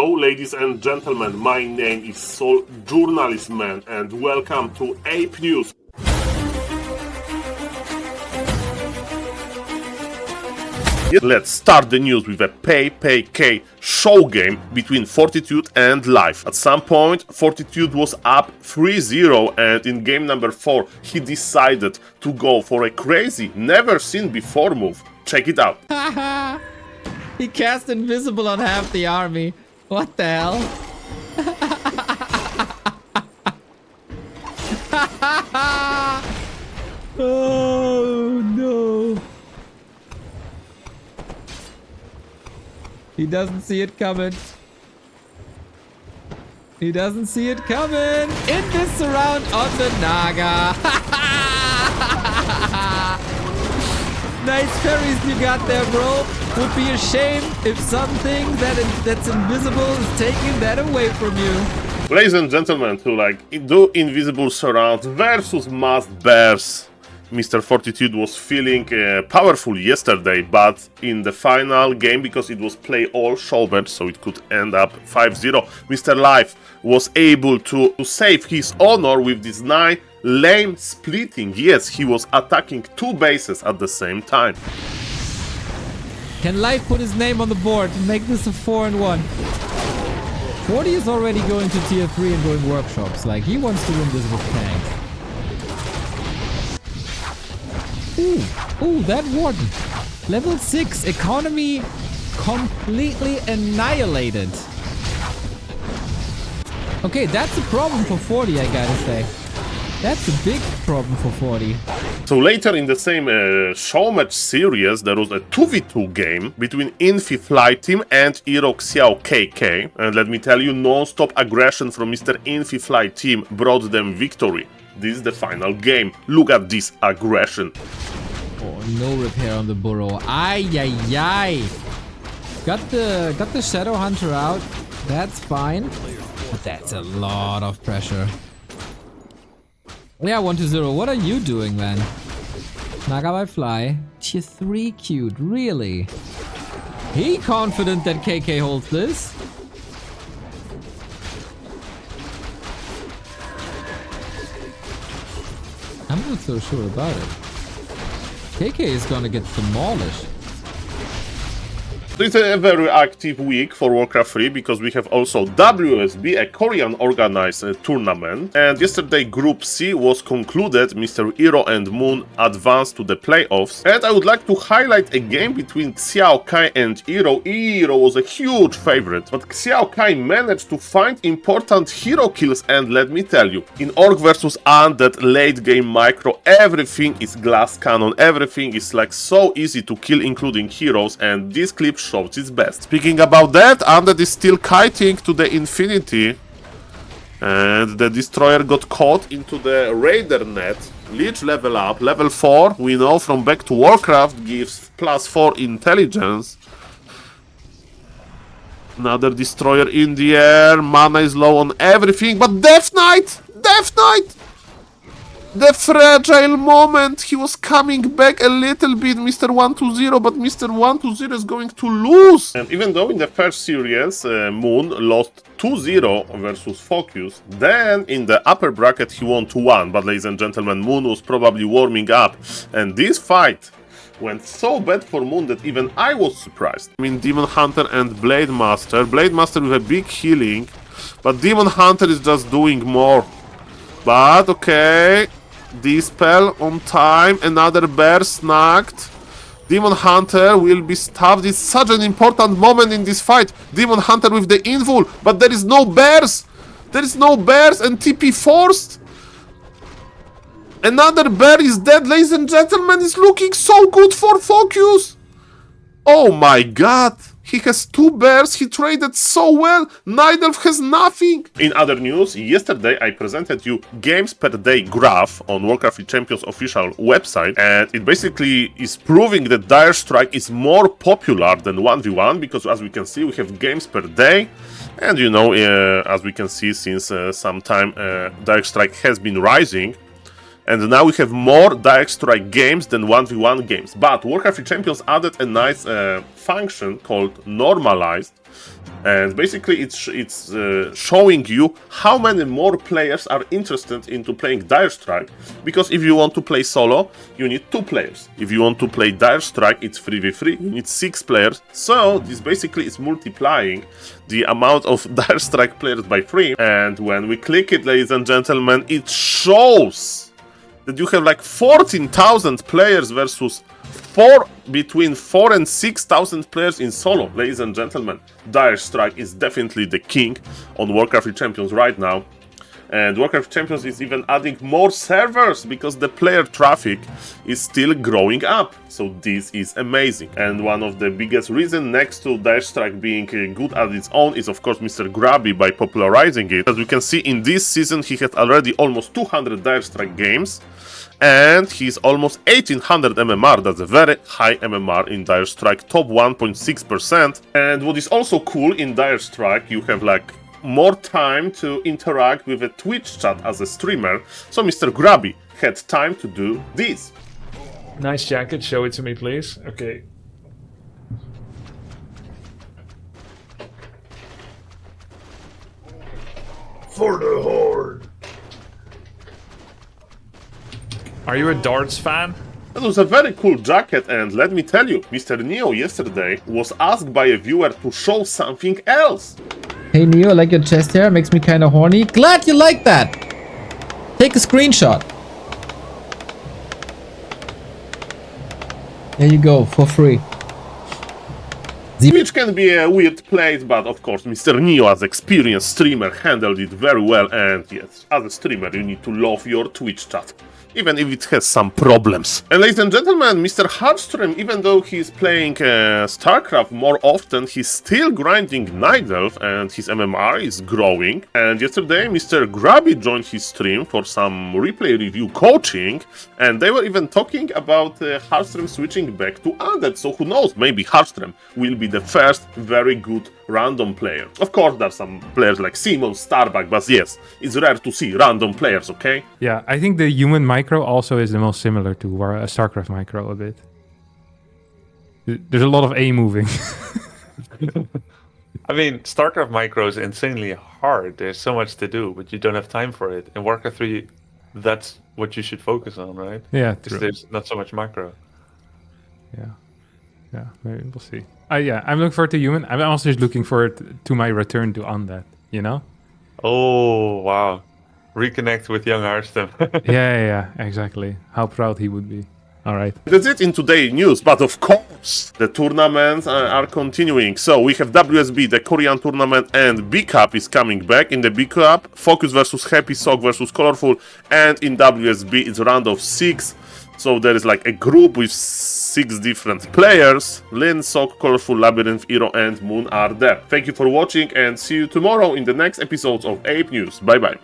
Hello, ladies and gentlemen, my name is SaulApeMan and welcome to ApeNews. Let's start the news with a pay show game between Fortitude and Life. At some point, Fortitude was up 3-0 and in game number 4 he decided to go for a crazy, never seen before move. Check it out. He cast invisible on half the army. What the hell? Oh no. He doesn't see it coming. He doesn't see it coming. In this surround on the Naga. Nice parries you got there, bro. Would be a shame if something that's invisible is taking that away from you. Ladies and gentlemen, to do invisible surround versus masked bears. Mr. Fortitude was feeling powerful yesterday, but in the final game, because it was play all showmatch, so it could end up 5-0, Mr. Life was able to save his honor with this nice lame splitting. Yes, he was attacking two bases at the same time. Can Life put his name on the board and make this a 4-1? 40 is already going to tier 3 and doing workshops. Like, he wants to win this with tanks. Ooh, that warden. Level 6, economy completely annihilated. Okay, that's a problem for 40, I gotta say. That's a big problem for 40. So later in the same showmatch series, there was a 2v2 game between Infi Fly Team and Xiao KK. And let me tell you, non-stop aggression from Mr. Infi Fly Team brought them victory. This is the final game. Look at this aggression. Oh, no repair on the burrow. Ay. Got the Shadow Hunter out. That's fine. But that's a lot of pressure. Yeah, 1-0. What are you doing, man? Naga by Fly. Tier 3 cute. Really? He confident that KK holds this? I'm not so sure about it. KK is gonna get demolished. It's a very active week for Warcraft 3 because we have also WSB, a Korean organized tournament. And yesterday Group C was concluded. Mr. Hero and Moon advanced to the playoffs. And I would like to highlight a game between Xiao Kai and Hero. Hero was a huge favorite, but Xiao Kai managed to find important hero kills. And let me tell you, in Orc vs Undead late game micro, everything is glass cannon. Everything is like so easy to kill, including heroes. And this clip shows its best. Speaking about that, Undead is still kiting to the infinity. And the Destroyer got caught into the Raider net. Lich level up, level 4. We know from Back to Warcraft gives +4 intelligence. Another Destroyer in the air. Mana is low on everything. But Death Knight! Death Knight! The fragile moment, he was coming back a little bit, Mr. 120, but Mr. 120 is going to lose. And even though in the first series, Moon lost 2-0 versus Focus, then in the upper bracket he won 2-1. But ladies and gentlemen, Moon was probably warming up. And this fight went so bad for Moon that even I was surprised. I mean, Demon Hunter and Blade Master. Blade Master with a big healing, but Demon Hunter is just doing more. But okay. Dispel on time, another bear snagged. Demon Hunter will be stabbed. It's such an important moment in this fight. Demon Hunter with the invul, but there is no bears. There is no bears and TP forced. Another bear is dead, ladies and gentlemen. It's looking so good for Focus. Oh my god. He has 2 bears, he traded so well, Nidelf has nothing! In other news, yesterday I presented you games per day graph on Warcraft 3 Champions official website, and it basically is proving that Dire Strike is more popular than 1v1, because as we can see we have games per day, and you know, as we can see since some time, Dire Strike has been rising. And now we have more Direct Strike games than 1v1 games. But Warcraft 3 Champions added a nice function called Normalized. And basically it's showing you how many more players are interested into playing Dire Strike, because if you want to play solo, you need 2 players. If you want to play Dire Strike, it's 3v3, you need 6 players. So this basically is multiplying the amount of Dire Strike players by 3. And when we click it, ladies and gentlemen, it shows that you have like 14,000 players versus between 4 and 6,000 players in solo. Ladies and gentlemen, Dire Strike is definitely the king on Warcraft 3 Champions right now. And Warcraft Champions is even adding more servers because the player traffic is still growing up. So this is amazing. And one of the biggest reasons next to Dire Strike being good at its own is of course Mr. Grubby by popularizing it. As we can see in this season he had already almost 200 Dire Strike games. And he's almost 1800 MMR, that's a very high MMR in Dire Strike, top 1.6%. And what is also cool in Dire Strike, you have like more time to interact with a Twitch chat as a streamer. So Mr. Grubby had time to do this. Nice jacket, show it to me please. Okay. For the Horde! Are you a darts fan? That was a very cool jacket, and let me tell you, Mr. Neo yesterday was asked by a viewer to show something else. Hey Neo, I like your chest hair, makes me kinda horny. Glad you like that! Take a screenshot. There you go, for free. Which can be a weird place, but of course Mr. Neo as experienced streamer handled it very well, and yes, as a streamer you need to love your Twitch chat, even if it has some problems. And ladies and gentlemen, Mr. Hardstream, even though he's playing StarCraft more often, he's still grinding Night Elf and his MMR is growing. And yesterday Mr. Grubby joined his stream for some replay review coaching, and they were even talking about Hardstream switching back to Undead. So who knows, maybe Hardstream will be the first very good random player. Of course, there are some players like Simon, Starbuck, but yes, it's rare to see random players, okay? Yeah, I think the human micro also is the most similar to a StarCraft micro a bit. There's a lot of A moving. I mean, StarCraft micro is insanely hard. There's so much to do, but you don't have time for it. In Warcraft 3, that's what you should focus on, right? Yeah, Because true. there's not so much macro. Yeah, maybe we'll see. Yeah, I'm looking forward to human. I'm also just looking forward to my return to Undead, you know? Oh, wow. Reconnect with young Hearthstone. Yeah, exactly. How proud he would be. All right. That's it in today's news, but of course, the tournaments are continuing. So we have WSB, the Korean tournament, and B Cup is coming back. In the B Cup, Focus versus Happy Sock versus Colorful, and in WSB, it's round of 6. So there is like a group with 6 different players. Lin, Sock, Colorful, Labyrinth, Hero, and Moon are there. Thank you for watching, and see you tomorrow in the next episodes of Ape News. Bye bye.